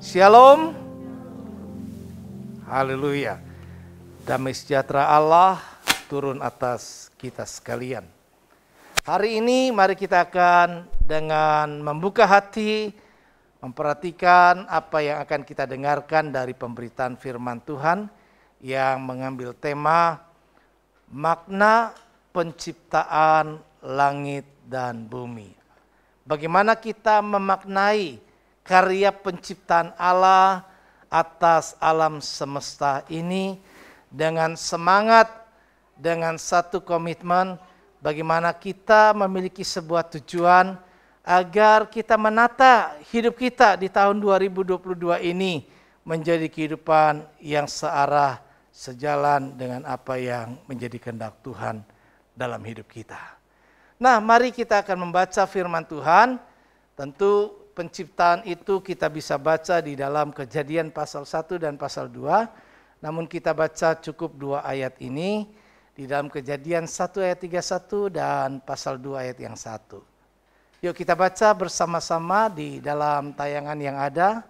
Shalom. Haleluya. Damai sejahtera Allah turun atas kita sekalian. Hari ini mari kita akan dengan membuka hati memperhatikan apa yang akan kita dengarkan dari pemberitaan firman Tuhan yang mengambil tema makna penciptaan langit dan bumi. Bagaimana kita memaknai karya penciptaan Allah atas alam semesta ini dengan semangat, dengan satu komitmen bagaimana kita memiliki sebuah tujuan agar kita menata hidup kita di tahun 2022 ini menjadi kehidupan yang searah, sejalan dengan apa yang menjadi kehendak Tuhan dalam hidup kita. Nah, mari kita akan membaca firman Tuhan. Tentu penciptaan itu kita bisa baca di dalam Kejadian pasal 1 dan pasal 2. Namun kita baca cukup 2 ayat ini di dalam Kejadian 1 ayat 31 dan pasal 2 ayat yang 1. Yuk kita baca bersama-sama di dalam tayangan yang ada.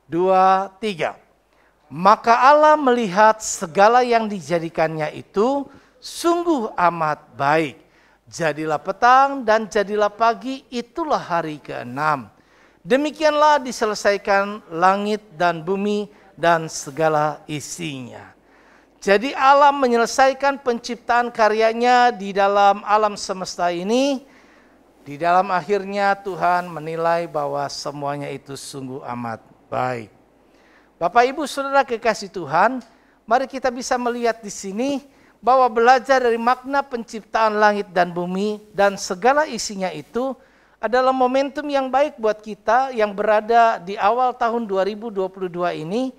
2, 3. Maka Allah melihat segala yang dijadikannya itu sungguh amat baik. Jadilah petang dan jadilah pagi, itulah hari ke-6. Demikianlah diselesaikan langit dan bumi dan segala isinya. Jadi Allah menyelesaikan penciptaan karyanya di dalam alam semesta ini. Di dalam akhirnya Tuhan menilai bahwa semuanya itu sungguh amat baik. Bapak Ibu Saudara kekasih Tuhan, mari kita bisa melihat di sini bahwa belajar dari makna penciptaan langit dan bumi dan segala isinya itu adalah momentum yang baik buat kita yang berada di awal tahun 2022 ini.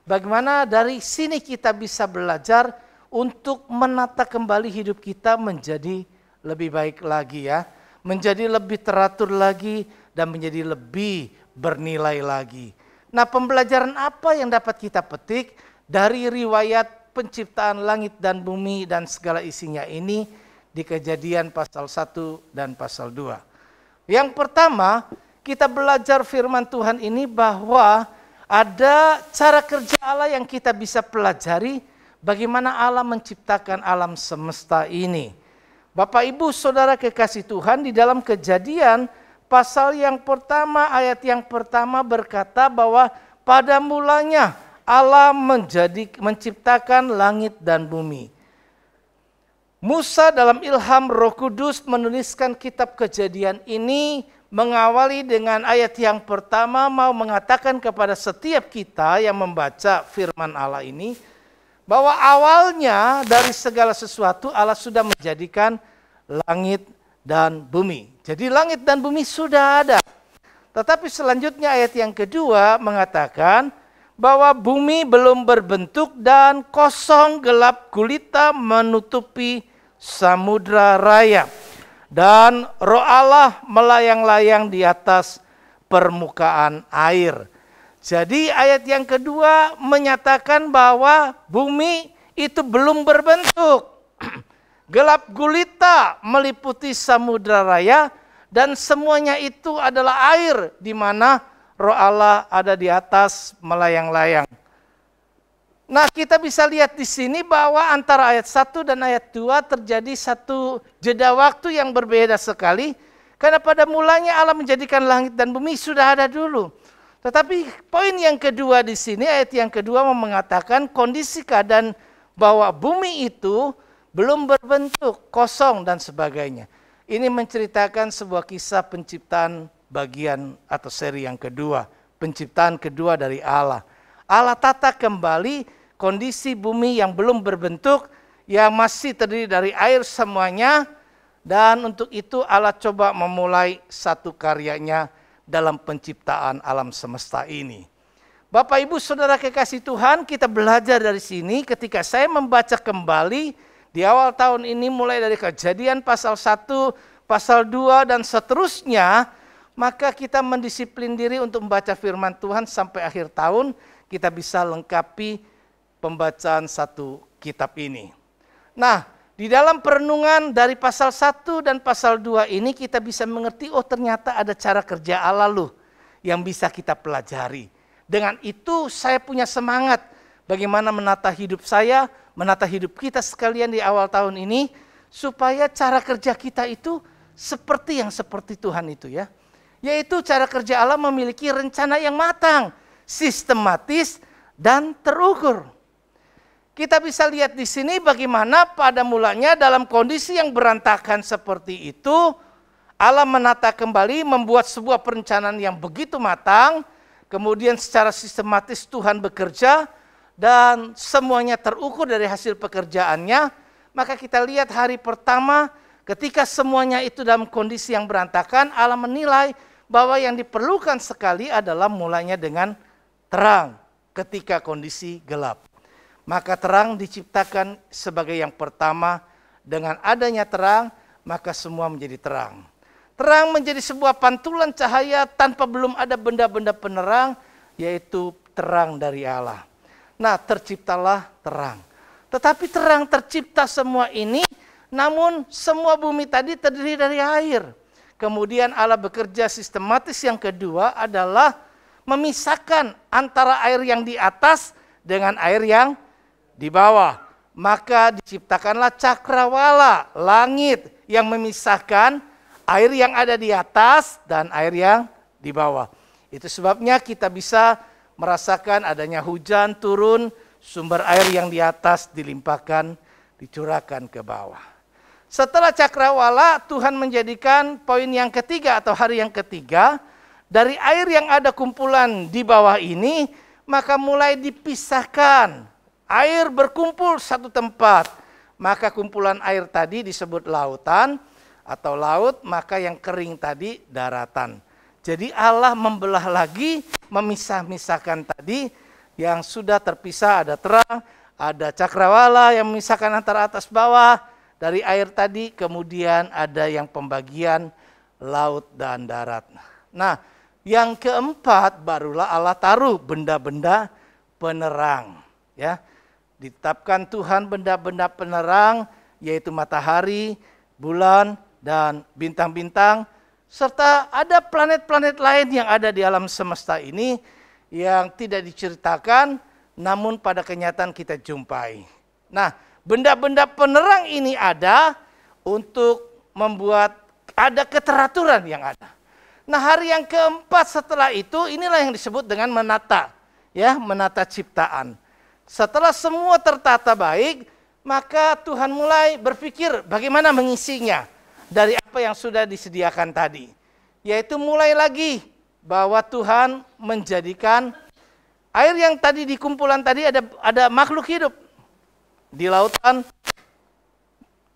Bagaimana dari sini kita bisa belajar untuk menata kembali hidup kita menjadi lebih baik lagi ya. Menjadi lebih teratur lagi dan menjadi lebih bernilai lagi. Nah, pembelajaran apa yang dapat kita petik dari riwayat penciptaan langit dan bumi dan segala isinya ini di Kejadian pasal 1 dan pasal 2. Yang pertama, kita belajar firman Tuhan ini bahwa ada cara kerja Allah yang kita bisa pelajari bagaimana Allah menciptakan alam semesta ini. Bapak Ibu Saudara kekasih Tuhan, di dalam Kejadian pasal yang pertama ayat yang pertama berkata bahwa pada mulanya Allah menciptakan langit dan bumi. Musa dalam ilham Roh Kudus menuliskan kitab Kejadian ini mengawali dengan ayat yang pertama mau mengatakan kepada setiap kita yang membaca firman Allah ini bahwa awalnya dari segala sesuatu Allah sudah menjadikan langit dan bumi. Jadi langit dan bumi sudah ada. Tetapi selanjutnya ayat yang kedua mengatakan bahwa bumi belum berbentuk dan kosong gelap gulita menutupi samudra raya. Dan Roh Allah melayang-layang di atas permukaan air. Jadi ayat yang kedua menyatakan bahwa bumi itu belum berbentuk. Gelap gulita meliputi samudra raya dan semuanya itu adalah air di mana Roh Allah ada di atas melayang-layang. Nah, kita bisa lihat di sini bahwa antara ayat 1 dan ayat 2 terjadi satu jeda waktu yang berbeda sekali. Karena pada mulanya Allah menjadikan langit dan bumi sudah ada dulu. Tetapi poin yang kedua di sini, ayat yang kedua mengatakan kondisi keadaan bahwa bumi itu belum berbentuk, kosong dan sebagainya. Ini menceritakan sebuah kisah penciptaan bagian atau seri yang kedua. Penciptaan kedua dari Allah. Allah tata kembali kondisi bumi yang belum berbentuk, yang masih terdiri dari air semuanya. Dan untuk itu Allah coba memulai satu karyanya dalam penciptaan alam semesta ini. Bapak Ibu Saudara kekasih Tuhan, kita belajar dari sini ketika saya membaca kembali di awal tahun ini mulai dari Kejadian pasal 1, pasal 2 dan seterusnya, maka kita mendisiplin diri untuk membaca firman Tuhan sampai akhir tahun kita bisa lengkapi pembacaan satu kitab ini. Nah, di dalam perenungan dari pasal 1 dan pasal 2 ini kita bisa mengerti, oh ternyata ada cara kerja Allah loh yang bisa kita pelajari. Dengan itu saya punya semangat bagaimana menata hidup saya, menata hidup kita sekalian di awal tahun ini, supaya cara kerja kita itu seperti Tuhan itu ya. Yaitu cara kerja Allah memiliki rencana yang matang, sistematis, dan terukur. Kita bisa lihat di sini bagaimana pada mulanya dalam kondisi yang berantakan seperti itu, Allah menata kembali, membuat sebuah perencanaan yang begitu matang, kemudian secara sistematis Tuhan bekerja, dan semuanya terukur dari hasil pekerjaannya. Maka kita lihat hari pertama, ketika semuanya itu dalam kondisi yang berantakan, Allah menilai bahwa yang diperlukan sekali adalah mulainya dengan terang ketika kondisi gelap. Maka terang diciptakan sebagai yang pertama. Dengan adanya terang, maka semua menjadi terang. Terang menjadi sebuah pantulan cahaya tanpa belum ada benda-benda penerang, yaitu terang dari Allah. Nah, terciptalah terang. Tetapi terang tercipta semua ini, namun semua bumi tadi terdiri dari air. Kemudian Allah bekerja sistematis yang kedua adalah memisahkan antara air yang di atas dengan air yang di bawah. Maka diciptakanlah cakrawala, langit yang memisahkan air yang ada di atas dan air yang di bawah. Itu sebabnya kita bisa merasakan adanya hujan turun, sumber air yang di atas dilimpahkan, dicurahkan ke bawah. Setelah cakrawala, Tuhan menjadikan poin yang ketiga atau hari yang ketiga, dari air yang ada kumpulan di bawah ini, maka mulai dipisahkan. Air berkumpul satu tempat, maka kumpulan air tadi disebut lautan atau laut, maka yang kering tadi daratan. Jadi Allah membelah lagi, memisah-misahkan tadi yang sudah terpisah, ada terang, ada cakrawala yang memisahkan antara atas bawah. Dari air tadi kemudian ada yang pembagian laut dan darat. Nah, yang keempat barulah Allah taruh benda-benda penerang. Ya, ditetapkan Tuhan benda-benda penerang, yaitu matahari, bulan, dan bintang-bintang, serta ada planet-planet lain yang ada di alam semesta ini yang tidak diceritakan, namun pada kenyataan kita jumpai. Nah, benda-benda penerang ini ada untuk membuat ada keteraturan yang ada. Nah, hari yang keempat setelah itu, inilah yang disebut dengan menata, ya, menata ciptaan. Setelah semua tertata baik, maka Tuhan mulai berpikir bagaimana mengisinya dari apa yang sudah disediakan tadi. Yaitu mulai lagi bahwa Tuhan menjadikan air yang tadi di kumpulan tadi ada makhluk hidup. Di lautan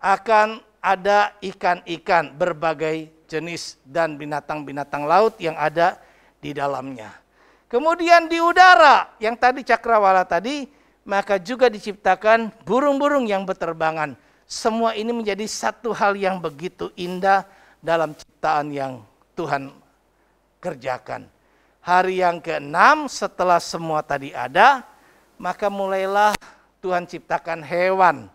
akan ada ikan-ikan berbagai jenis dan binatang-binatang laut yang ada di dalamnya. Kemudian di udara yang tadi cakrawala tadi, maka juga diciptakan burung-burung yang berterbangan. Semua ini menjadi satu hal yang begitu indah dalam ciptaan yang Tuhan kerjakan. Hari yang ke-6 setelah semua tadi ada, maka mulailah Tuhan ciptakan hewan,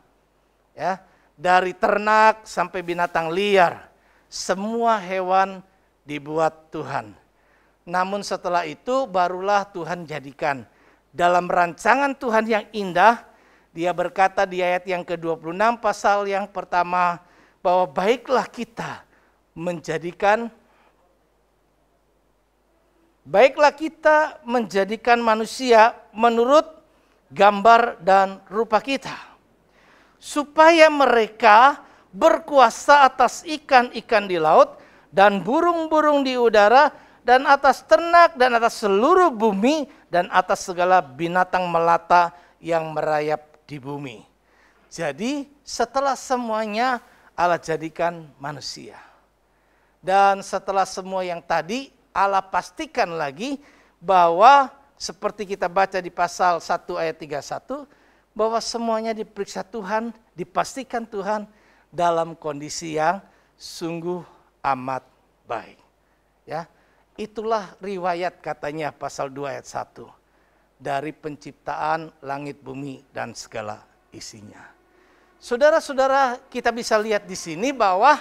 ya, dari ternak sampai binatang liar, semua hewan dibuat Tuhan. Namun setelah itu barulah Tuhan jadikan dalam rancangan Tuhan yang indah. Dia berkata di ayat yang ke-26 pasal yang pertama bahwa baiklah kita menjadikan manusia menurut gambar dan rupa kita, supaya mereka berkuasa atas ikan-ikan di laut dan burung-burung di udara dan atas ternak dan atas seluruh bumi dan atas segala binatang melata yang merayap di bumi. Jadi setelah semuanya Allah jadikan manusia. Dan setelah semua yang tadi Allah pastikan lagi bahwa seperti kita baca di pasal 1 ayat 31, bahwa semuanya diperiksa Tuhan, dipastikan Tuhan dalam kondisi yang sungguh amat baik. Ya, itulah riwayat katanya pasal 2 ayat 1. Dari penciptaan langit bumi dan segala isinya. Saudara-saudara, kita bisa lihat di sini bahwa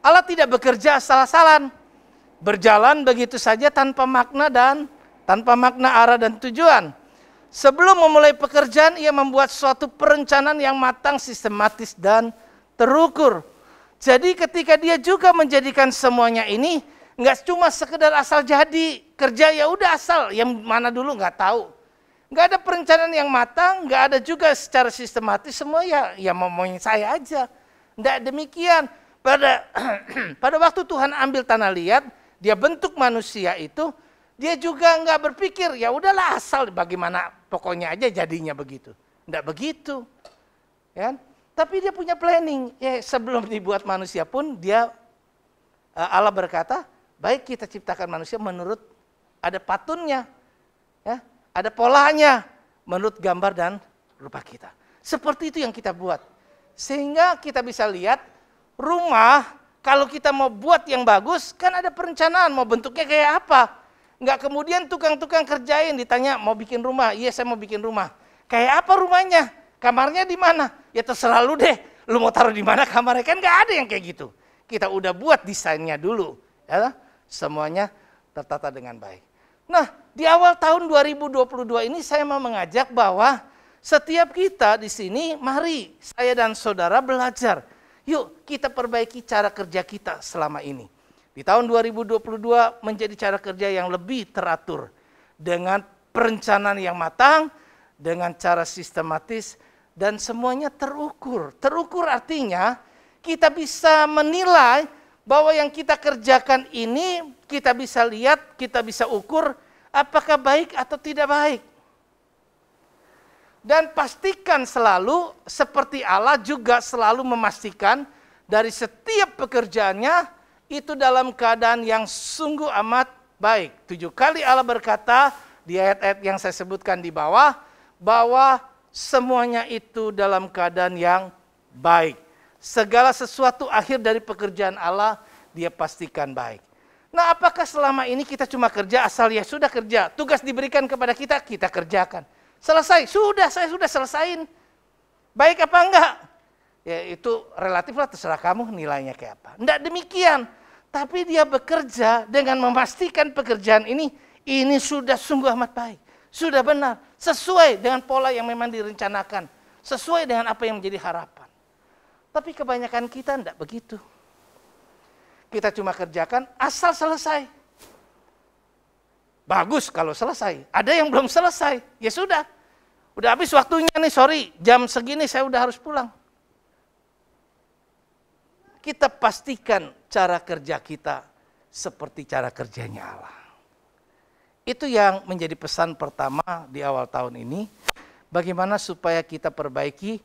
Allah tidak bekerja asal-asalan, berjalan begitu saja tanpa makna dan tanpa makna, arah, dan tujuan. Sebelum memulai pekerjaan, ia membuat suatu perencanaan yang matang, sistematis, dan terukur. Jadi ketika dia juga menjadikan semuanya ini, nggak cuma sekedar asal jadi, kerja ya udah asal, yang mana dulu nggak tahu. Nggak ada perencanaan yang matang, nggak ada juga secara sistematis, semua ya ngomongin saya aja. Nggak demikian. Pada waktu Tuhan ambil tanah liat, dia bentuk manusia itu, dia juga nggak berpikir, ya udahlah asal bagaimana, pokoknya aja jadinya begitu. Nggak begitu. Ya. Tapi dia punya planning. Ya, sebelum dibuat manusia pun Allah berkata, baik kita ciptakan manusia menurut ada patunnya. Ya, ada polanya menurut gambar dan rupa kita. Seperti itu yang kita buat. Sehingga kita bisa lihat rumah, kalau kita mau buat yang bagus, kan ada perencanaan mau bentuknya kayak apa. Nggak kemudian tukang-tukang kerjain ditanya mau bikin rumah, iya saya mau bikin rumah. Kayak apa rumahnya? Kamarnya di mana? Ya terserah lu deh, lu mau taruh di mana kamarnya, kan nggak ada yang kayak gitu. Kita udah buat desainnya dulu, ya, semuanya tertata dengan baik. Nah, di awal tahun 2022 ini saya mau mengajak bahwa setiap kita di sini, mari saya dan saudara belajar. Yuk kita perbaiki cara kerja kita selama ini. Di tahun 2022 menjadi cara kerja yang lebih teratur. Dengan perencanaan yang matang, dengan cara sistematis, dan semuanya terukur. Terukur artinya kita bisa menilai bahwa yang kita kerjakan ini, kita bisa lihat, kita bisa ukur apakah baik atau tidak baik. Dan pastikan selalu seperti Allah juga selalu memastikan dari setiap pekerjaannya itu dalam keadaan yang sungguh amat baik. 7 kali Allah berkata di ayat-ayat yang saya sebutkan di bawah bahwa semuanya itu dalam keadaan yang baik. Segala sesuatu akhir dari pekerjaan Allah dia pastikan baik. Nah, apakah selama ini kita cuma kerja asal ya sudah kerja, tugas diberikan kepada kita, kita kerjakan. Selesai, saya sudah selesain. Baik apa enggak? Ya itu relatif lah, terserah kamu nilainya kayak apa. Enggak demikian. Tapi dia bekerja dengan memastikan pekerjaan ini sudah sungguh amat baik. Sudah benar, sesuai dengan pola yang memang direncanakan. Sesuai dengan apa yang menjadi harapan. Tapi kebanyakan kita enggak begitu. Kita cuma kerjakan asal selesai. Bagus kalau selesai. Ada yang belum selesai, ya sudah. Udah habis waktunya nih, sorry, jam segini saya udah harus pulang. Kita pastikan cara kerja kita seperti cara kerjanya Allah. Itu yang menjadi pesan pertama di awal tahun ini. Bagaimana supaya kita perbaiki,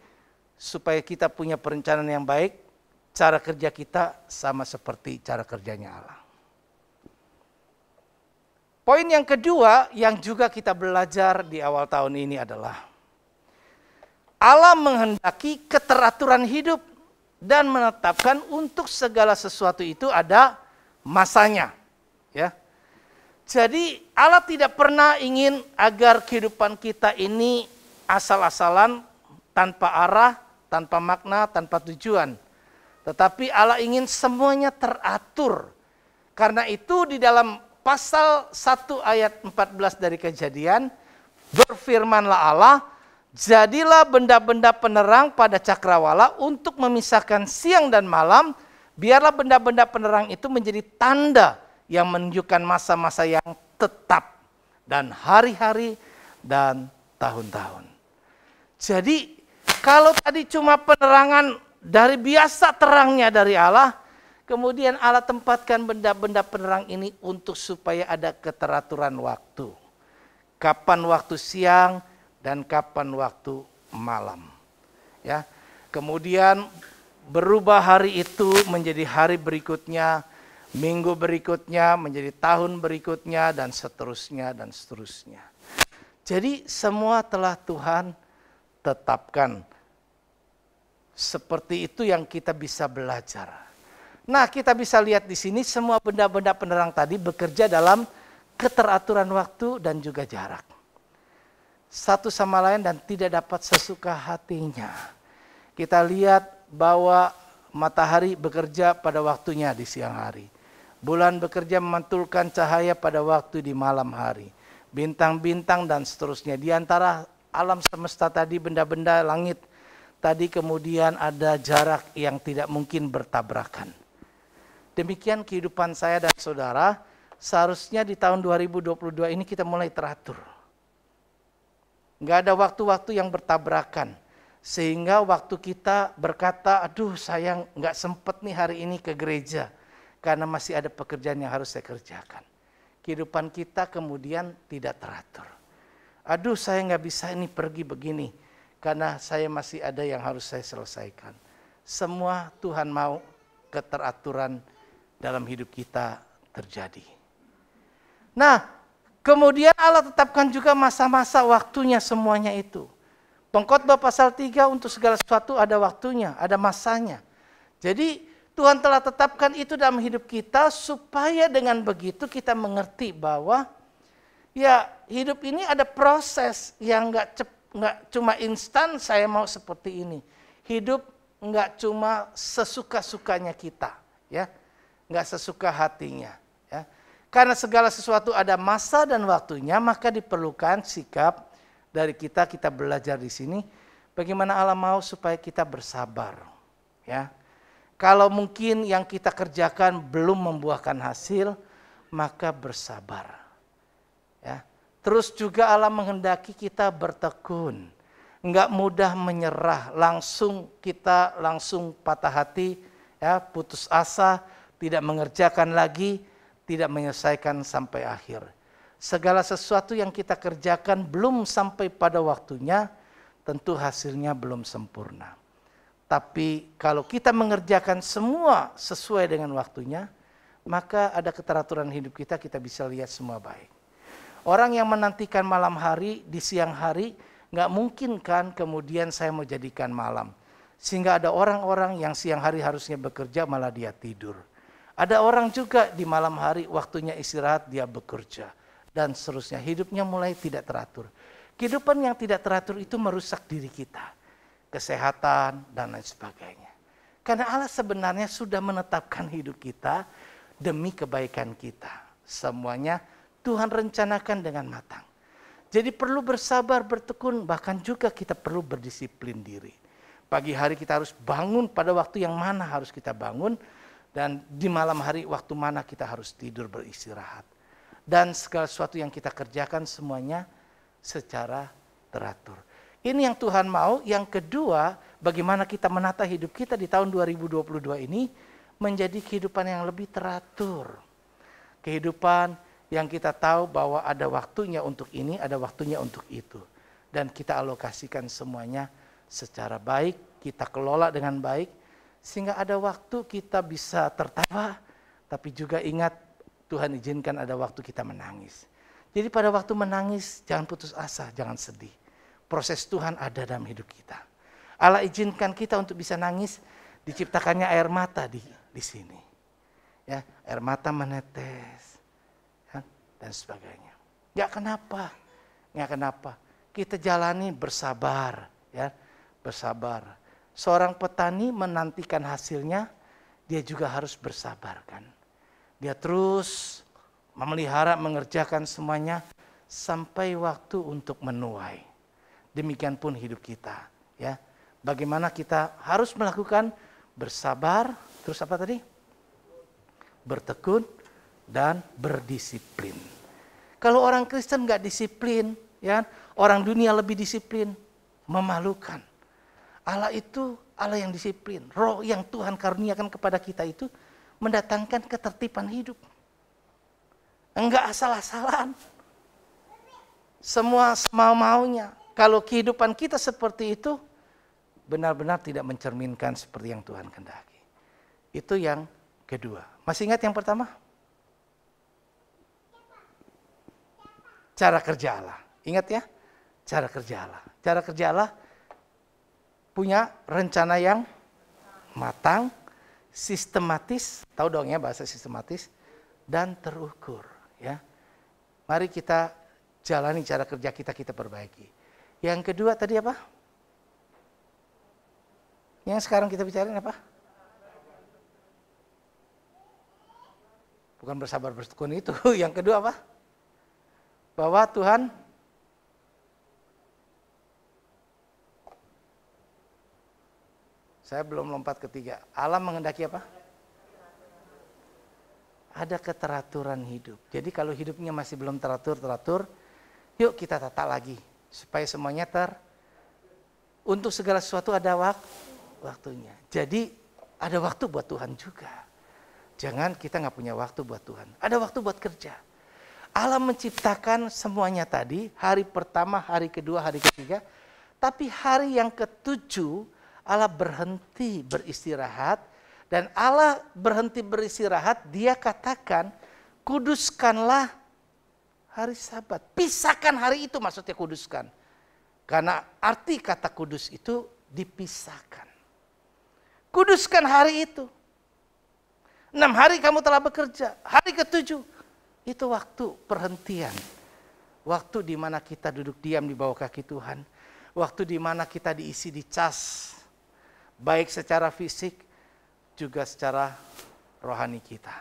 supaya kita punya perencanaan yang baik, cara kerja kita sama seperti cara kerjanya Allah. Poin yang kedua yang juga kita belajar di awal tahun ini adalah Allah menghendaki keteraturan hidup dan menetapkan untuk segala sesuatu itu ada masanya. Ya. Jadi Allah tidak pernah ingin agar kehidupan kita ini asal-asalan, tanpa arah, tanpa makna, tanpa tujuan. Tetapi Allah ingin semuanya teratur. Karena itu di dalam Pasal 1 ayat 14 dari Kejadian, berfirmanlah Allah, jadilah benda-benda penerang pada cakrawala untuk memisahkan siang dan malam, biarlah benda-benda penerang itu menjadi tanda yang menunjukkan masa-masa yang tetap, dan hari-hari dan tahun-tahun. Jadi kalau tadi cuma penerangan dari biasa terangnya dari Allah, kemudian Allah tempatkan benda-benda penerang ini untuk supaya ada keteraturan waktu. Kapan waktu siang dan kapan waktu malam. Ya. Kemudian berubah hari itu menjadi hari berikutnya, minggu berikutnya, menjadi tahun berikutnya, dan seterusnya dan seterusnya. Jadi semua telah Tuhan tetapkan. Seperti itu yang kita bisa belajar. Nah, kita bisa lihat di sini semua benda-benda penerang tadi bekerja dalam keteraturan waktu dan juga jarak. Satu sama lain dan tidak dapat sesuka hatinya. Kita lihat bahwa matahari bekerja pada waktunya di siang hari. Bulan bekerja memantulkan cahaya pada waktu di malam hari. bintang-bintang dan seterusnya. Di antara alam semesta tadi, benda-benda langit tadi, kemudian ada jarak yang tidak mungkin bertabrakan. Demikian kehidupan saya dan saudara, seharusnya di tahun 2022 ini kita mulai teratur. Nggak ada waktu-waktu yang bertabrakan. Sehingga waktu kita berkata, aduh sayang nggak sempet nih hari ini ke gereja. Karena masih ada pekerjaan yang harus saya kerjakan. Kehidupan kita kemudian tidak teratur. Aduh saya nggak bisa ini pergi begini. Karena saya masih ada yang harus saya selesaikan. Semua Tuhan mau keteraturan dalam hidup kita terjadi. Nah, kemudian Allah tetapkan juga masa-masa waktunya semuanya itu. Pengkhotbah pasal 3 untuk segala sesuatu ada waktunya, ada masanya. Jadi Tuhan telah tetapkan itu dalam hidup kita supaya dengan begitu kita mengerti bahwa ya hidup ini ada proses yang nggak cuma instan saya mau seperti ini. Hidup nggak cuma sesuka-sukanya kita, ya, nggak sesuka hatinya. Ya. Karena segala sesuatu ada masa dan waktunya, maka diperlukan sikap dari kita belajar di sini bagaimana Allah mau supaya kita bersabar, ya. Kalau mungkin yang kita kerjakan belum membuahkan hasil, maka bersabar. Ya. Terus juga Allah menghendaki kita bertekun, enggak mudah menyerah, kita langsung patah hati, ya, putus asa, tidak mengerjakan lagi, tidak menyelesaikan sampai akhir. Segala sesuatu yang kita kerjakan belum sampai pada waktunya, tentu hasilnya belum sempurna. Tapi kalau kita mengerjakan semua sesuai dengan waktunya, maka ada keteraturan hidup kita bisa lihat semua baik. Orang yang menantikan malam hari di siang hari, nggak mungkin kan kemudian saya mau jadikan malam. Sehingga ada orang-orang yang siang hari harusnya bekerja malah dia tidur. Ada orang juga di malam hari waktunya istirahat dia bekerja. Dan seterusnya, hidupnya mulai tidak teratur. Kehidupan yang tidak teratur itu merusak diri kita, kesehatan dan lain sebagainya. Karena Allah sebenarnya sudah menetapkan hidup kita demi kebaikan kita. Semuanya Tuhan rencanakan dengan matang. Jadi perlu bersabar, bertekun, bahkan juga kita perlu berdisiplin diri. Pagi hari kita harus bangun pada waktu yang mana harus kita bangun, dan di malam hari waktu mana kita harus tidur beristirahat. Dan segala sesuatu yang kita kerjakan semuanya secara teratur. Ini yang Tuhan mau. Yang kedua, bagaimana kita menata hidup kita di tahun 2022 ini menjadi kehidupan yang lebih teratur. Kehidupan yang kita tahu bahwa ada waktunya untuk ini, ada waktunya untuk itu. Dan kita alokasikan semuanya secara baik, kita kelola dengan baik, sehingga ada waktu kita bisa tertawa, tapi juga ingat Tuhan izinkan ada waktu kita menangis. Jadi pada waktu menangis jangan putus asa, jangan sedih. Proses Tuhan ada dalam hidup kita. Allah izinkan kita untuk bisa nangis, diciptakannya air mata di sini. Ya, air mata menetes, ya, dan sebagainya. Nggak kenapa. Kita jalani bersabar, ya, bersabar. Seorang petani menantikan hasilnya, dia juga harus bersabar kan. Dia terus memelihara, mengerjakan semuanya sampai waktu untuk menuai. Demikian pun hidup kita, ya. Bagaimana kita harus melakukan bersabar, terus apa tadi? Bertekun dan berdisiplin. Kalau orang Kristen nggak disiplin, ya, orang dunia lebih disiplin, memalukan. Allah itu Allah yang disiplin. Roh yang Tuhan karuniakan kepada kita itu mendatangkan ketertiban hidup. Enggak asal-asalan. Semua semau-maunya. Kalau kehidupan kita seperti itu, benar-benar tidak mencerminkan seperti yang Tuhan kehendaki. Itu yang kedua. Masih ingat yang pertama? Cara kerja Allah. Ingat ya? Cara kerja Allah. Cara kerja Allah punya rencana yang matang, sistematis, tahu dong ya bahasa sistematis, dan terukur, ya. Mari kita jalani cara kerja kita perbaiki. Yang kedua tadi apa? Yang sekarang kita bicarain apa? Bukan bersabar bertekun itu. Yang kedua apa? bahwa Tuhan saya belum lompat ketiga. Allah menghendaki apa? Ada keteraturan hidup. Jadi kalau hidupnya masih belum teratur, yuk kita tata lagi supaya semuanya untuk segala sesuatu ada waktunya. Jadi ada waktu buat Tuhan juga. Jangan kita nggak punya waktu buat Tuhan. Ada waktu buat kerja. Allah menciptakan semuanya tadi, hari pertama, hari kedua, hari ketiga. Tapi hari yang ketujuh, Allah berhenti beristirahat. Dan Allah berhenti beristirahat, dia katakan, kuduskanlah hari Sabat. Pisahkan hari itu, maksudnya kuduskan. Karena arti kata kudus itu dipisahkan. Kuduskan hari itu. 6 hari kamu telah bekerja. Hari ke-7 itu waktu perhentian. Waktu di mana kita duduk diam di bawah kaki Tuhan. Waktu di mana kita diisi dicas. Baik secara fisik juga secara rohani kita.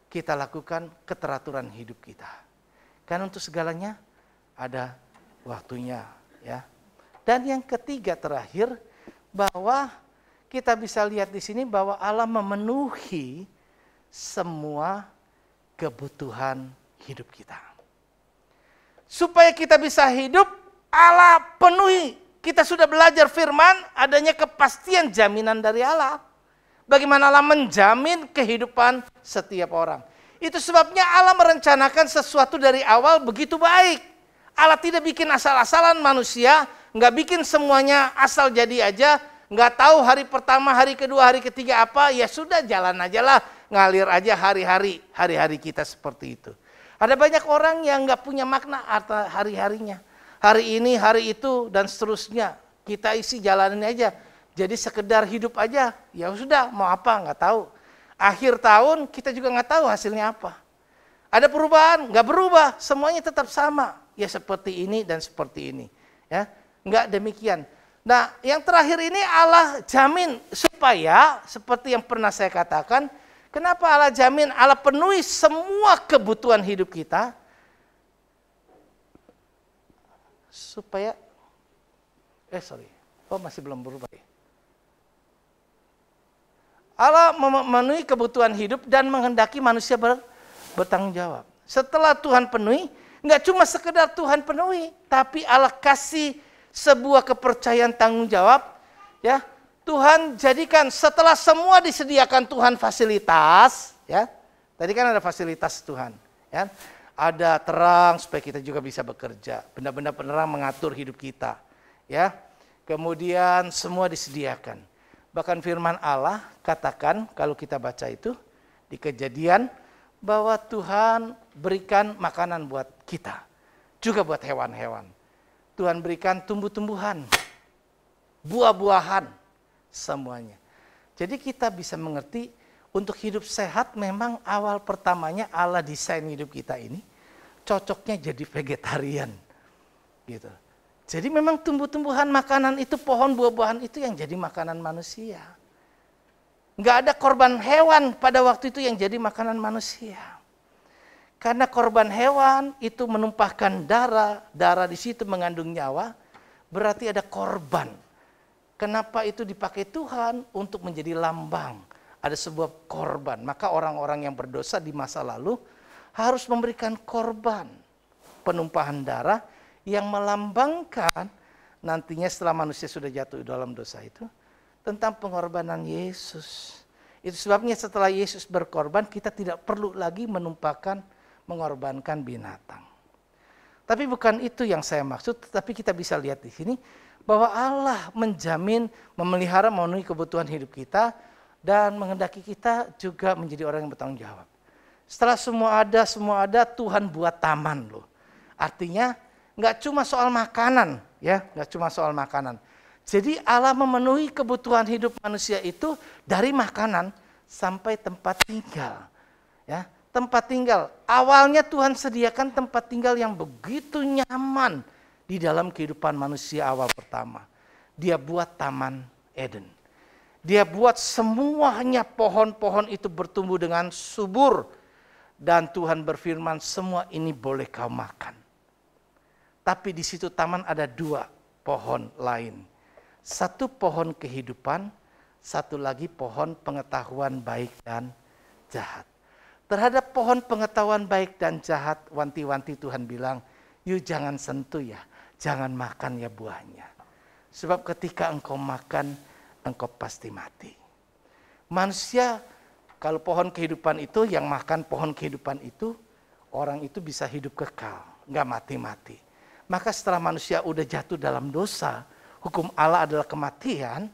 Kita lakukan keteraturan hidup kita. Karena untuk segalanya ada waktunya, ya. Dan yang ketiga terakhir, bahwa kita bisa lihat di sini bahwa Allah memenuhi semua kebutuhan hidup kita. Supaya kita bisa hidup, Allah penuhi. Kita sudah belajar firman, adanya kepastian jaminan dari Allah. Bagaimana Allah menjamin kehidupan setiap orang. Itu sebabnya Allah merencanakan sesuatu dari awal begitu baik. Allah tidak bikin asal-asalan manusia, nggak bikin semuanya asal jadi aja, nggak tahu hari pertama, hari kedua, hari ketiga apa, ya sudah jalan aja lah, ngalir aja hari-hari kita seperti itu. Ada banyak orang yang nggak punya makna hari-harinya. Hari ini, hari itu, dan seterusnya. Kita isi jalanin aja. Jadi sekedar hidup aja, ya sudah mau apa nggak tahu. Akhir tahun kita juga nggak tahu hasilnya apa. Ada perubahan, nggak berubah, semuanya tetap sama. Ya seperti ini dan seperti ini. Ya, nggak demikian. Nah, yang terakhir ini Allah jamin supaya seperti yang pernah saya katakan, kenapa Allah jamin? Allah penuhi semua kebutuhan hidup kita supaya masih belum berubah ya. Allah memenuhi kebutuhan hidup dan menghendaki manusia bertanggung jawab. Setelah Tuhan penuhi, nggak cuma sekedar Tuhan penuhi, tapi Allah kasih sebuah kepercayaan tanggung jawab. Ya, Tuhan jadikan setelah semua disediakan Tuhan fasilitas, ya. Tadi kan ada fasilitas Tuhan, ya. Ada terang supaya kita juga bisa bekerja, benda-benda penerang mengatur hidup kita, ya. Kemudian semua disediakan. Bahkan firman Allah katakan kalau kita baca itu di Kejadian bahwa Tuhan berikan makanan buat kita, juga buat hewan-hewan. Tuhan berikan tumbuh-tumbuhan, buah-buahan, semuanya. Jadi kita bisa mengerti untuk hidup sehat memang awal pertamanya Allah desain hidup kita ini cocoknya jadi vegetarian, gitu. Jadi memang tumbuh-tumbuhan, makanan itu, pohon buah-buahan itu yang jadi makanan manusia. Nggak ada korban hewan pada waktu itu yang jadi makanan manusia. Karena korban hewan itu menumpahkan darah, darah di situ mengandung nyawa, berarti ada korban. Kenapa itu dipakai Tuhan? Untuk menjadi lambang. Ada sebuah korban. Maka orang-orang yang berdosa di masa lalu harus memberikan korban. Penumpahan darah yang melambangkan nantinya setelah manusia sudah jatuh dalam dosa itu, tentang pengorbanan Yesus. Itu sebabnya setelah Yesus berkorban, kita tidak perlu lagi mengorbankan binatang. Tapi bukan itu yang saya maksud, tetapi kita bisa lihat di sini bahwa Allah menjamin, memelihara, memenuhi kebutuhan hidup kita, dan menghendaki kita juga menjadi orang yang bertanggung jawab. Setelah semua ada, Tuhan buat taman loh. Artinya nggak cuma soal makanan, ya, nggak cuma soal makanan. Jadi Allah memenuhi kebutuhan hidup manusia itu dari makanan sampai tempat tinggal, ya. Tempat tinggal, awalnya Tuhan sediakan tempat tinggal yang begitu nyaman di dalam kehidupan manusia awal pertama. Dia buat Taman Eden. Dia buat semuanya pohon-pohon itu bertumbuh dengan subur. Dan Tuhan berfirman, semua ini boleh kau makan. Tapi di situ taman ada 2 pohon lain. Satu pohon kehidupan, satu lagi pohon pengetahuan baik dan jahat. Terhadap pohon pengetahuan baik dan jahat, wanti-wanti Tuhan bilang, "You jangan sentuh ya, jangan makan ya buahnya. Sebab ketika engkau makan, engkau pasti mati." Manusia, kalau pohon kehidupan itu, yang makan pohon kehidupan itu, orang itu bisa hidup kekal, nggak mati-mati. Maka setelah manusia udah jatuh dalam dosa, hukum Allah adalah kematian,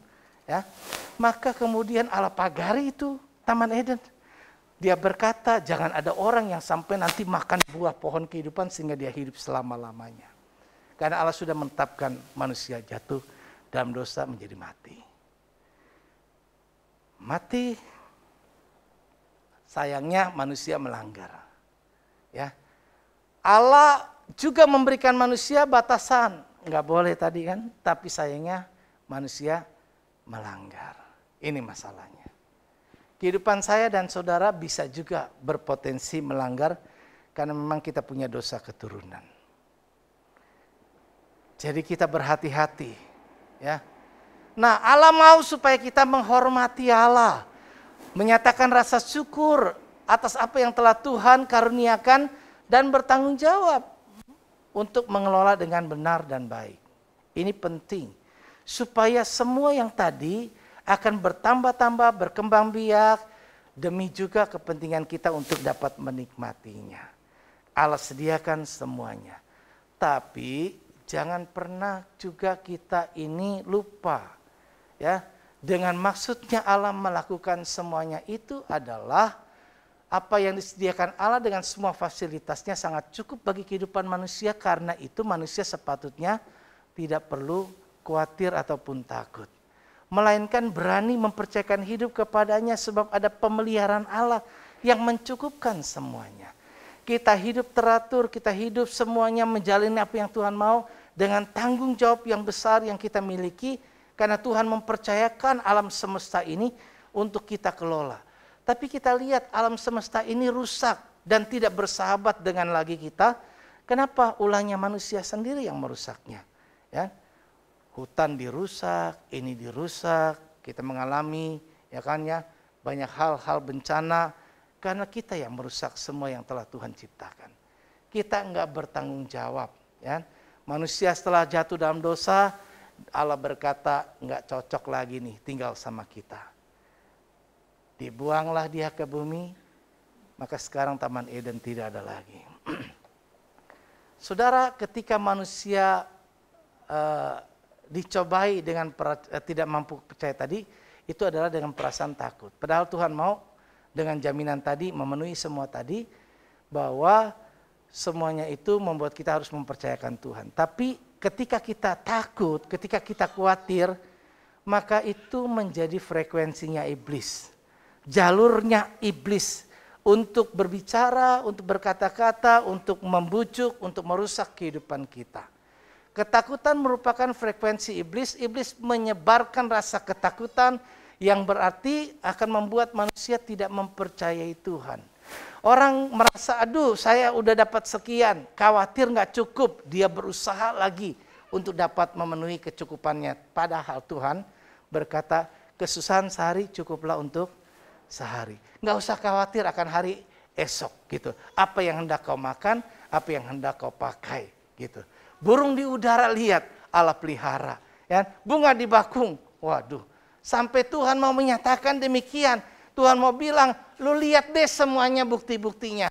ya. Maka kemudian Allah pagari itu Taman Eden. Dia berkata, jangan ada orang yang sampai nanti makan buah pohon kehidupan sehingga dia hidup selama-lamanya. Karena Allah sudah menetapkan manusia jatuh dalam dosa menjadi mati. Mati. Sayangnya manusia melanggar. Ya. Allah juga memberikan manusia batasan. Enggak boleh tadi kan, tapi sayangnya manusia melanggar. Ini masalahnya. Kehidupan saya dan saudara bisa juga berpotensi melanggar karena memang kita punya dosa keturunan. Jadi kita berhati-hati, ya. Nah, Allah mau supaya kita menghormati Allah. Menyatakan rasa syukur atas apa yang telah Tuhan karuniakan dan bertanggung jawab untuk mengelola dengan benar dan baik. Ini penting supaya semua yang tadi akan bertambah-tambah, berkembang biak demi juga kepentingan kita untuk dapat menikmatinya. Allah sediakan semuanya. Tapi jangan pernah juga kita ini lupa, ya. Dengan maksudnya Allah melakukan semuanya itu adalah apa yang disediakan Allah dengan semua fasilitasnya sangat cukup bagi kehidupan manusia. Karena itu manusia sepatutnya tidak perlu khawatir ataupun takut. Melainkan berani mempercayakan hidup kepadanya sebab ada pemeliharaan Allah yang mencukupkan semuanya. Kita hidup teratur, kita hidup semuanya menjalani apa yang Tuhan mau dengan tanggung jawab yang besar yang kita miliki. Karena Tuhan mempercayakan alam semesta ini untuk kita kelola. Tapi kita lihat alam semesta ini rusak dan tidak bersahabat dengan lagi kita. Kenapa? Ulahnya manusia sendiri yang merusaknya. Ya. Hutan dirusak, ini dirusak, kita mengalami ya kan ya banyak hal-hal bencana karena kita yang merusak semua yang telah Tuhan ciptakan. Kita enggak bertanggung jawab. Ya. Manusia setelah jatuh dalam dosa, Allah berkata, enggak cocok lagi nih tinggal sama kita. Dibuanglah dia ke bumi, maka sekarang Taman Eden tidak ada lagi. Saudara, ketika manusia dicobai dengan tidak mampu percaya tadi, itu adalah dengan perasaan takut. Padahal Tuhan mau dengan jaminan tadi, memenuhi semua tadi, bahwa semuanya itu membuat kita harus mempercayakan Tuhan. Tapi ketika kita takut, ketika kita khawatir, maka itu menjadi frekuensinya iblis. Jalurnya iblis untuk berbicara, untuk berkata-kata, untuk membujuk, untuk merusak kehidupan kita. Ketakutan merupakan frekuensi iblis. Iblis menyebarkan rasa ketakutan yang berarti akan membuat manusia tidak mempercayai Tuhan. Orang merasa, aduh saya udah dapat sekian, khawatir nggak cukup, dia berusaha lagi untuk dapat memenuhi kecukupannya. Padahal Tuhan berkata, kesusahan sehari cukuplah untuk sehari. Nggak usah khawatir akan hari esok gitu. Apa yang hendak kau makan, apa yang hendak kau pakai gitu. Burung di udara lihat, Allah pelihara. Ya, bunga di bakung, waduh. Sampai Tuhan mau menyatakan demikian. Tuhan mau bilang, lu lihat deh semuanya bukti-buktinya.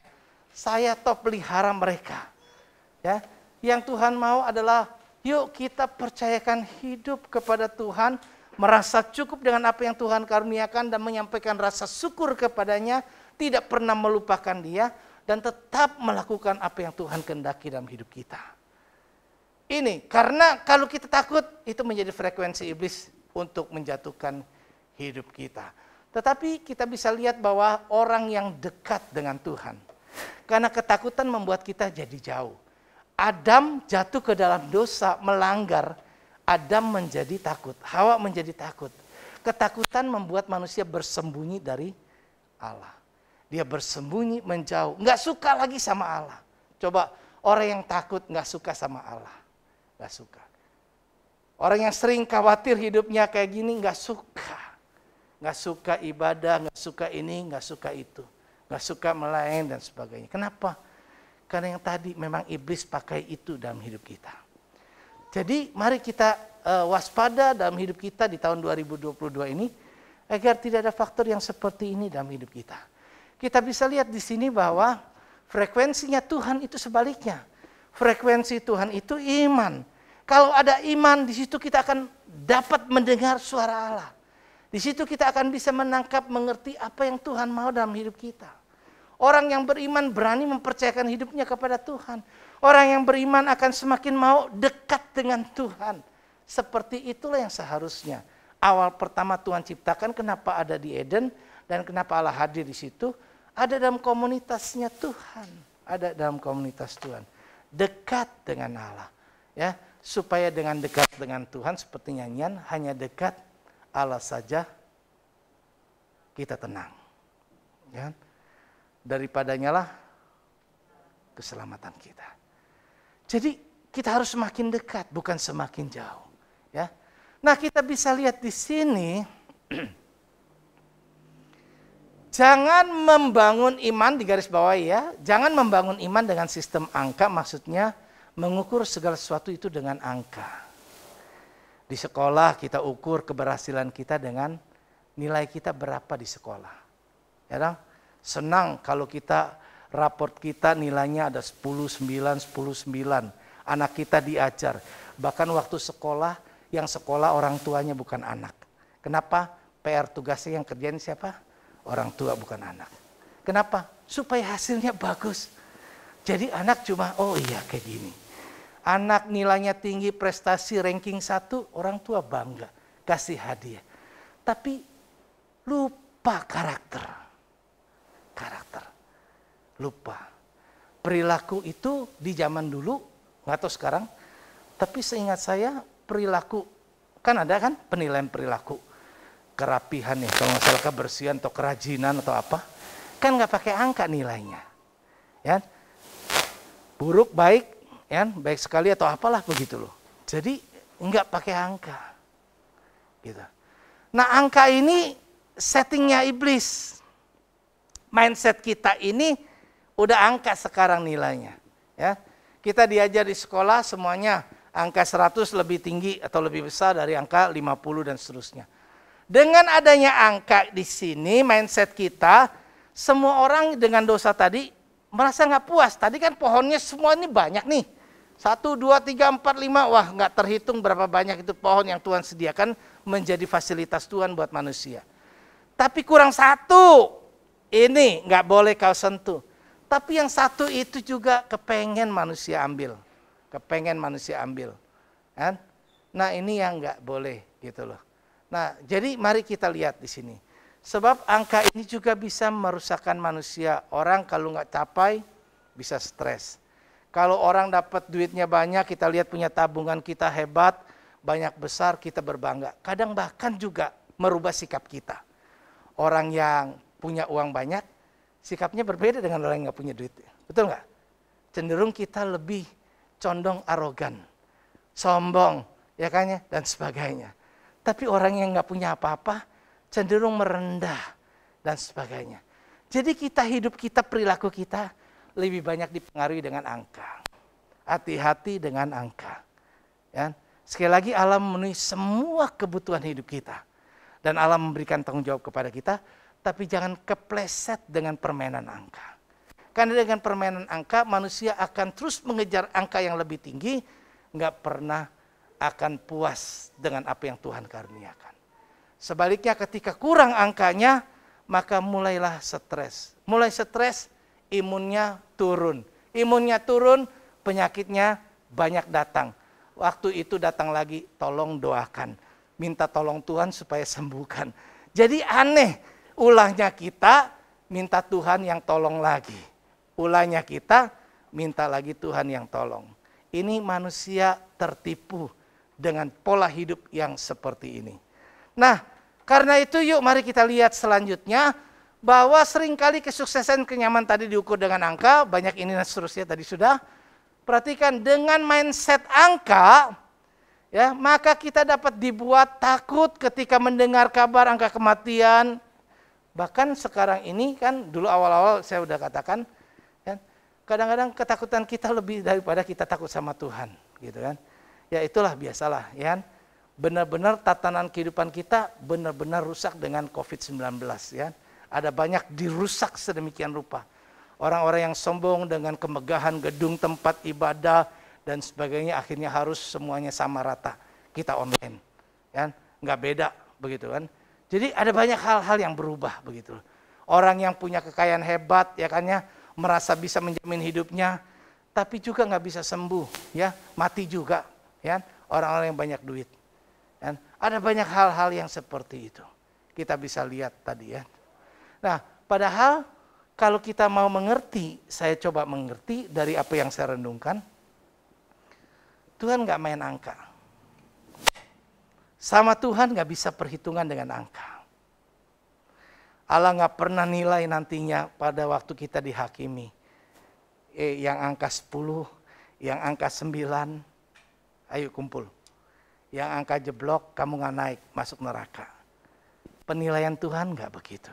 Saya toh pelihara mereka. Ya, yang Tuhan mau adalah, yuk kita percayakan hidup kepada Tuhan, merasa cukup dengan apa yang Tuhan karuniakan dan menyampaikan rasa syukur kepadanya, tidak pernah melupakan Dia dan tetap melakukan apa yang Tuhan kehendaki dalam hidup kita. Ini karena kalau kita takut itu menjadi frekuensi iblis untuk menjatuhkan hidup kita. Tetapi kita bisa lihat bahwa orang yang dekat dengan Tuhan, karena ketakutan membuat kita jadi jauh. Adam jatuh ke dalam dosa, melanggar. Adam menjadi takut, Hawa menjadi takut. Ketakutan membuat manusia bersembunyi dari Allah. Dia bersembunyi, menjauh. Nggak suka lagi sama Allah. Coba orang yang takut nggak suka sama Allah. Nggak suka. Orang yang sering khawatir hidupnya kayak gini nggak suka. Nggak suka ibadah, nggak suka ini, nggak suka itu. Nggak suka melayani dan sebagainya. Kenapa? Karena yang tadi memang iblis pakai itu dalam hidup kita. Jadi mari kita waspada dalam hidup kita di tahun 2022 ini. Agar tidak ada faktor yang seperti ini dalam hidup kita. Kita bisa lihat di sini bahwa frekuensinya Tuhan itu sebaliknya. Frekuensi Tuhan itu iman. Kalau ada iman, di situ kita akan dapat mendengar suara Allah. Di situ kita akan bisa menangkap, mengerti apa yang Tuhan mau dalam hidup kita. Orang yang beriman berani mempercayakan hidupnya kepada Tuhan. Orang yang beriman akan semakin mau dekat dengan Tuhan. Seperti itulah yang seharusnya. Awal pertama Tuhan ciptakan, kenapa ada di Eden dan kenapa Allah hadir di situ? Ada dalam komunitasnya Tuhan, ada dalam komunitas Tuhan, dekat dengan Allah, ya, supaya dengan dekat dengan Tuhan seperti nyanyian, hanya dekat Allah saja kita tenang, ya. Daripadanya lah keselamatan kita. Jadi kita harus semakin dekat, bukan semakin jauh, ya. Nah, kita bisa lihat di sini, jangan membangun iman di garis bawah ya, jangan membangun iman dengan sistem angka, maksudnya mengukur segala sesuatu itu dengan angka. Di sekolah kita ukur keberhasilan kita dengan nilai kita berapa di sekolah. Ya dong? Senang kalau kita raport kita nilainya ada 10,9, 10,9. Anak kita diajar. Bahkan waktu sekolah, yang sekolah orang tuanya bukan anak. Kenapa? PR tugasnya yang kerjain siapa? Orang tua bukan anak. Kenapa? Supaya hasilnya bagus. Jadi anak cuma, oh iya kayak gini. Anak nilainya tinggi, prestasi, ranking 1, orang tua bangga. Kasih hadiah. Tapi lupa karakter. Karakter. Lupa. Perilaku itu di zaman dulu, nggak tahu sekarang, tapi seingat saya, perilaku, kan ada kan penilaian perilaku, kerapihan nih, kalau nggak salah kebersihan atau kerajinan atau apa, kan nggak pakai angka nilainya, ya, buruk baik, ya, baik sekali atau apalah begitu loh. Jadi nggak pakai angka, gitu. Nah angka ini settingnya iblis, mindset kita ini udah angka sekarang nilainya, ya. Kita diajar di sekolah semuanya angka 100 lebih tinggi atau lebih besar dari angka 50 dan seterusnya. Dengan adanya angka di sini, mindset kita, semua orang dengan dosa tadi merasa nggak puas. Tadi kan pohonnya semua ini banyak nih. 1, 2, 3, 4, 5, wah nggak terhitung berapa banyak itu pohon yang Tuhan sediakan menjadi fasilitas Tuhan buat manusia. Tapi kurang satu, ini nggak boleh kau sentuh. Tapi yang satu itu juga kepengen manusia ambil. Kepengen manusia ambil, kan? Nah ini yang nggak boleh gitu loh. Nah jadi mari kita lihat di sini. Sebab angka ini juga bisa merusakkan manusia. Orang kalau nggak capai bisa stres. Kalau orang dapat duitnya banyak, kita lihat punya tabungan kita hebat, banyak besar, kita berbangga. Kadang bahkan juga merubah sikap kita. Orang yang punya uang banyak, sikapnya berbeda dengan orang yang nggak punya duit. Betul nggak? Cenderung kita lebih condong arogan, sombong, ya kan ya, dan sebagainya. Tapi orang yang nggak punya apa-apa, cenderung merendah, dan sebagainya. Jadi hidup kita, perilaku kita, lebih banyak dipengaruhi dengan angka. Hati-hati dengan angka. Ya. Sekali lagi Allah memenuhi semua kebutuhan hidup kita. Dan Allah memberikan tanggung jawab kepada kita, tapi jangan kepleset dengan permainan angka. Karena dengan permainan angka, manusia akan terus mengejar angka yang lebih tinggi, nggak pernah akan puas dengan apa yang Tuhan karuniakan. Sebaliknya ketika kurang angkanya, maka mulailah stres. Mulai stres, imunnya turun. Imunnya turun, penyakitnya banyak datang. Waktu itu datang lagi, tolong doakan. Minta tolong Tuhan supaya sembuhkan. Jadi aneh, ulahnya kita minta Tuhan yang tolong lagi. Ulahnya kita minta lagi Tuhan yang tolong. Ini manusia tertipu dengan pola hidup yang seperti ini. Nah, karena itu yuk mari kita lihat selanjutnya bahwa seringkali kesuksesan kenyamanan tadi diukur dengan angka, banyak ini dan seterusnya tadi sudah. Perhatikan, dengan mindset angka, ya, maka kita dapat dibuat takut ketika mendengar kabar angka kematian. Bahkan sekarang ini kan, dulu awal-awal saya udah katakan, kan, kadang-kadang ketakutan kita lebih daripada kita takut sama Tuhan, gitu kan. Ya itulah biasalah, ya kan. Benar-benar tatanan kehidupan kita benar-benar rusak dengan COVID-19, ya. Ada banyak dirusak sedemikian rupa. Orang-orang yang sombong dengan kemegahan gedung tempat ibadah dan sebagainya, akhirnya harus semuanya sama rata. Kita online, kan? Nggak beda, begitu kan? Jadi ada banyak hal-hal yang berubah, begitu. Orang yang punya kekayaan hebat, ya kan ya, merasa bisa menjamin hidupnya, tapi juga nggak bisa sembuh, ya, mati juga, ya. Orang-orang yang banyak duit, kan? Ada banyak hal-hal yang seperti itu. Kita bisa lihat tadi, ya. Nah, padahal kalau kita mau mengerti, saya coba mengerti dari apa yang saya renungkan, Tuhan nggak main angka. Sama Tuhan nggak bisa perhitungan dengan angka. Allah nggak pernah nilai nantinya pada waktu kita dihakimi. Yang angka 10, yang angka 9, ayo kumpul. Yang angka jeblok, kamu nggak naik, masuk neraka. Penilaian Tuhan nggak begitu.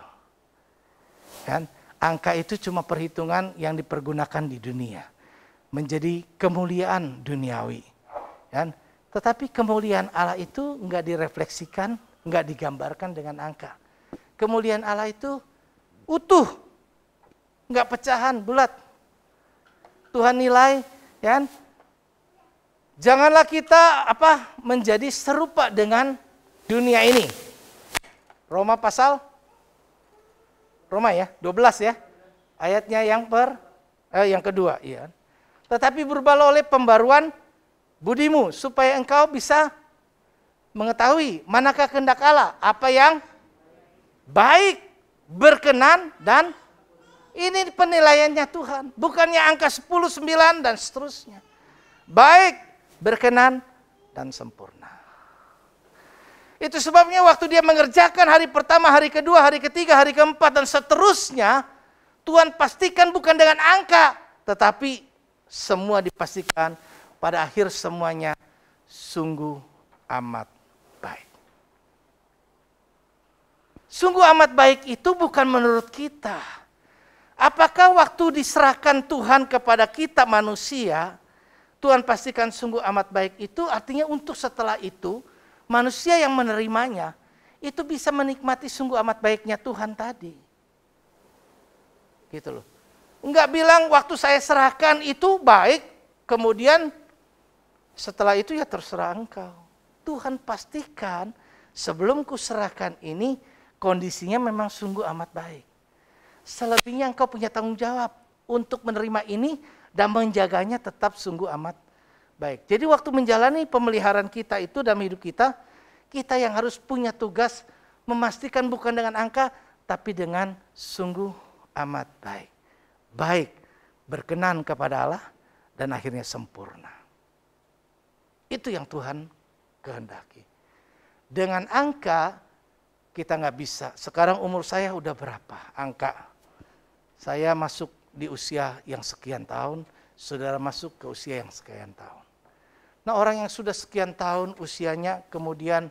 Kan? Angka itu cuma perhitungan yang dipergunakan di dunia. Menjadi kemuliaan duniawi. Kan? Tetapi kemuliaan Allah itu enggak direfleksikan, enggak digambarkan dengan angka. Kemuliaan Allah itu utuh. Enggak pecahan, bulat. Tuhan nilai, kan? Janganlah kita menjadi serupa dengan dunia ini. Roma pasal Roma ya, 12 ya. Ayatnya yang kedua, iya. Tetapi berubahlah oleh pembaruan budimu supaya engkau bisa mengetahui manakah kehendak Allah, apa yang baik, berkenan, dan ini penilaiannya Tuhan. Bukannya angka 10, 9 dan seterusnya. Baik, berkenan, dan sempurna. Itu sebabnya waktu dia mengerjakan hari pertama, hari kedua, hari ketiga, hari keempat, dan seterusnya, Tuhan pastikan bukan dengan angka, tetapi semua dipastikan pada akhir semuanya sungguh amat baik. Sungguh amat baik itu bukan menurut kita. Apakah waktu diserahkan Tuhan kepada kita manusia, Tuhan pastikan sungguh amat baik itu artinya untuk setelah itu, manusia yang menerimanya, itu bisa menikmati sungguh amat baiknya Tuhan tadi. Gitu loh. Enggak bilang waktu saya serahkan itu baik, kemudian setelah itu ya terserah engkau. Tuhan pastikan sebelum kuserahkan ini, kondisinya memang sungguh amat baik. Selebihnya engkau punya tanggung jawab untuk menerima ini dan menjaganya tetap sungguh amat baik. Jadi waktu menjalani pemeliharaan kita itu dalam hidup kita, kita yang harus punya tugas memastikan bukan dengan angka, tapi dengan sungguh amat baik. Baik, berkenan kepada Allah, dan akhirnya sempurna. Itu yang Tuhan kehendaki. Dengan angka, kita nggak bisa. Sekarang umur saya udah berapa? Angka. Saya masuk di usia yang sekian tahun, saudara masuk ke usia yang sekian tahun. Nah, orang yang sudah sekian tahun usianya kemudian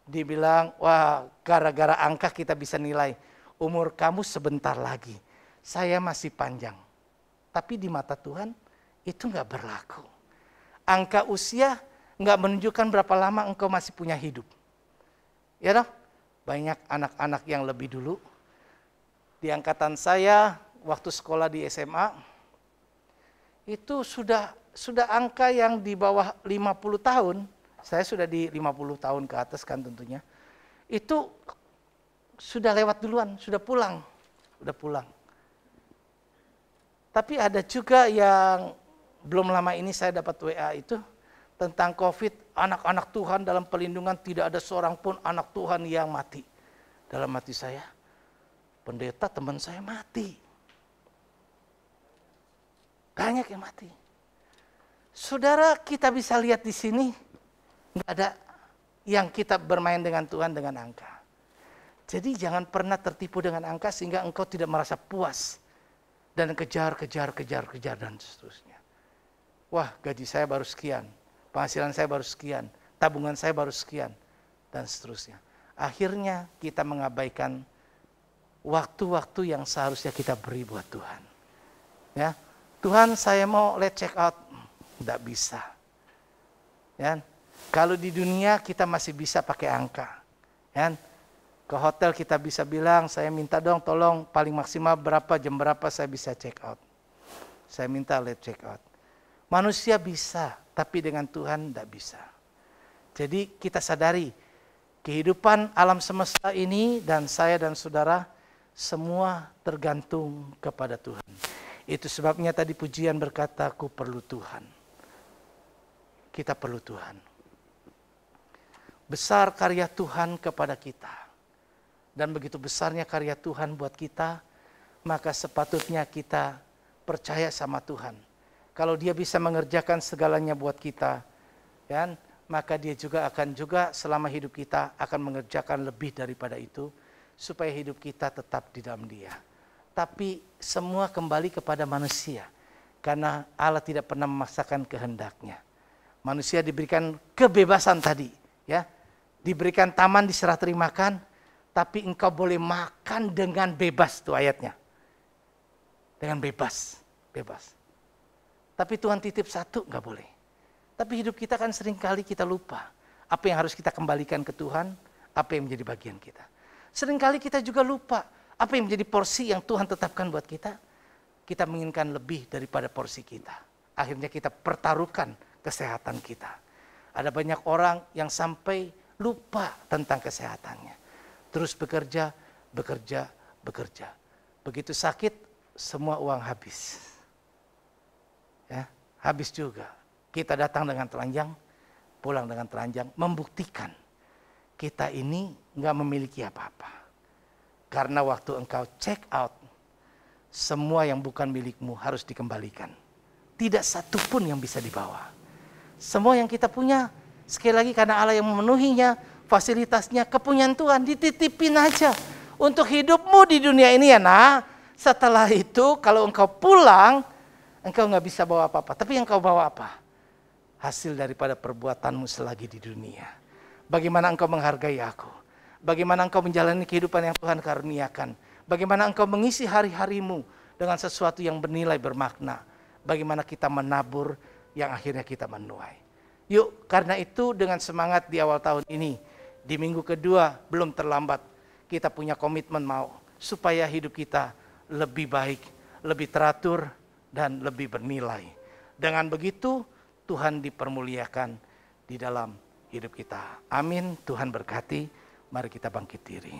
dibilang, wah gara-gara angka kita bisa nilai umur kamu sebentar lagi. Saya masih panjang. Tapi di mata Tuhan itu nggak berlaku. Angka usia nggak menunjukkan berapa lama engkau masih punya hidup. Ya dong? Banyak anak-anak yang lebih dulu. Di angkatan saya waktu sekolah di SMA itu sudah angka yang di bawah 50 tahun, saya sudah di 50 tahun ke atas kan tentunya, itu sudah lewat duluan, sudah pulang. Tapi ada juga yang belum lama ini saya dapat WA itu tentang COVID, anak-anak Tuhan dalam perlindungan, tidak ada seorang pun anak Tuhan yang mati. Dalam hati saya, pendeta teman saya mati. Banyak yang mati. Saudara, kita bisa lihat di sini, nggak ada yang kita bermain dengan Tuhan dengan angka. Jadi jangan pernah tertipu dengan angka sehingga engkau tidak merasa puas. Dan kejar dan seterusnya. Wah, gaji saya baru sekian, penghasilan saya baru sekian, tabungan saya baru sekian, dan seterusnya. Akhirnya kita mengabaikan waktu-waktu yang seharusnya kita beri buat Tuhan. Ya, Tuhan saya mau let's check out, tidak bisa. Ya, kalau di dunia kita masih bisa pakai angka. Ya, ke hotel kita bisa bilang, saya minta dong tolong paling maksimal berapa, jam berapa saya bisa check out. Saya minta let's check out. Manusia bisa, tapi dengan Tuhan tidak bisa. Jadi kita sadari, kehidupan alam semesta ini dan saya dan saudara, semua tergantung kepada Tuhan. Itu sebabnya tadi pujian berkata, aku perlu Tuhan. Kita perlu Tuhan. Besar karya Tuhan kepada kita. Dan begitu besarnya karya Tuhan buat kita, maka sepatutnya kita percaya sama Tuhan. Kalau dia bisa mengerjakan segalanya buat kita, kan, maka dia juga akan selama hidup kita akan mengerjakan lebih daripada itu, supaya hidup kita tetap di dalam dia. Tapi semua kembali kepada manusia, karena Allah tidak pernah memaksakan kehendaknya. Manusia diberikan kebebasan tadi, ya, diberikan taman diserah terimakan, tapi engkau boleh makan dengan bebas, tuh ayatnya. Dengan bebas. Tapi Tuhan titip satu, enggak boleh. Tapi hidup kita kan seringkali kita lupa. Apa yang harus kita kembalikan ke Tuhan, apa yang menjadi bagian kita. Seringkali kita juga lupa, apa yang menjadi porsi yang Tuhan tetapkan buat kita. Kita menginginkan lebih daripada porsi kita. Akhirnya kita pertaruhkan kesehatan kita. Ada banyak orang yang sampai lupa tentang kesehatannya. Terus bekerja. Begitu sakit, semua uang habis. Ya, habis juga. Kita datang dengan telanjang, pulang dengan telanjang, membuktikan kita ini nggak memiliki apa-apa. Karena waktu engkau check out, semua yang bukan milikmu harus dikembalikan. Tidak satu pun yang bisa dibawa. Semua yang kita punya, sekali lagi karena Allah yang memenuhinya, fasilitasnya, kepunyaan Tuhan, dititipin aja untuk hidupmu di dunia ini ya nak. Setelah itu kalau engkau pulang, engkau nggak bisa bawa apa-apa. Tapi yang kau bawa apa? Hasil daripada perbuatanmu selagi di dunia. Bagaimana engkau menghargai aku? Bagaimana engkau menjalani kehidupan yang Tuhan karuniakan? Bagaimana engkau mengisi hari-harimu dengan sesuatu yang bernilai, bermakna? Bagaimana kita menabur yang akhirnya kita menuai? Yuk, karena itu dengan semangat di awal tahun ini, di minggu kedua belum terlambat, kita punya komitmen mau supaya hidup kita lebih baik, lebih teratur, dan lebih bernilai. Dengan begitu Tuhan dipermuliakan di dalam hidup kita. Amin. Tuhan berkati. Mari kita bangkit diri.